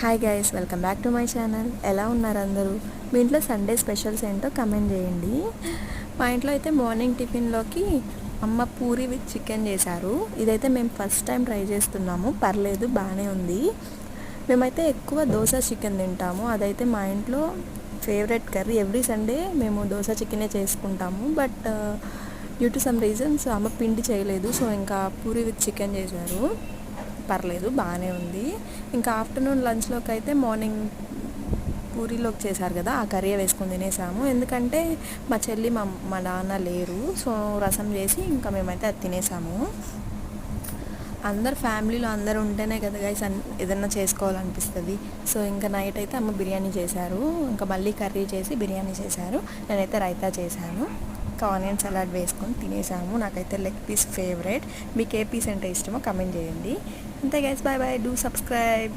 Hi guys, welcome back to my channel. ఎలా ఉన్నారు అందరూ? మీ ఇంట్లో సండే స్పెషల్స్ ఏంటో కమెంట్ చేయండి. మా ఇంట్లో అయితే మార్నింగ్ టిఫిన్లోకి అమ్మ పూరి విత్ చికెన్ చేశారు. ఇదైతే మేము ఫస్ట్ టైం ట్రై చేస్తున్నాము. పర్లేదు, బాగానే ఉంది. మేమైతే ఎక్కువ దోశ చికెన్ తింటాము. అదైతే మా ఇంట్లో ఫేవరెట్ కర్రీ. ఎవ్రీ సండే మేము దోశ చికెనే చేసుకుంటాము. But due to some reasons అమ్మ పిండి చేయలేదు, సో ఇంకా పూరి విత్ చికెన్ చేశారు. పర్లేదు, బాగానే ఉంది. ఇంకా ఆఫ్టర్నూన్ లంచ్లోకి అయితే మార్నింగ్ పూరీలోకి చేశారు కదా, ఆ కర్రీ వేసుకొని తినేసాము. ఎందుకంటే మా చెల్లి మా నాన్న లేరు, సో రసం చేసి ఇంకా మేమైతే అది తినేసాము. అందరు ఫ్యామిలీలో అందరు ఉంటేనే కదా గైస్ ఏదన్నా చేసుకోవాలనిపిస్తుంది. సో ఇంకా నైట్ అయితే అమ్మ బిర్యానీ చేశారు. ఇంకా మళ్ళీ కర్రీ చేసి బిర్యానీ చేశారు. నేనైతే రైతా చేశాను. ఇంకా ఆనియన్ సలాడ్ వేసుకొని తినేసాము. నాకైతే లెగ్ పీస్ ఫేవరెట్. మీకు ఏ పీస్ అంటే ఇష్టమో కమెంట్ చేయండి. అంతే guys, bye bye, do subscribe.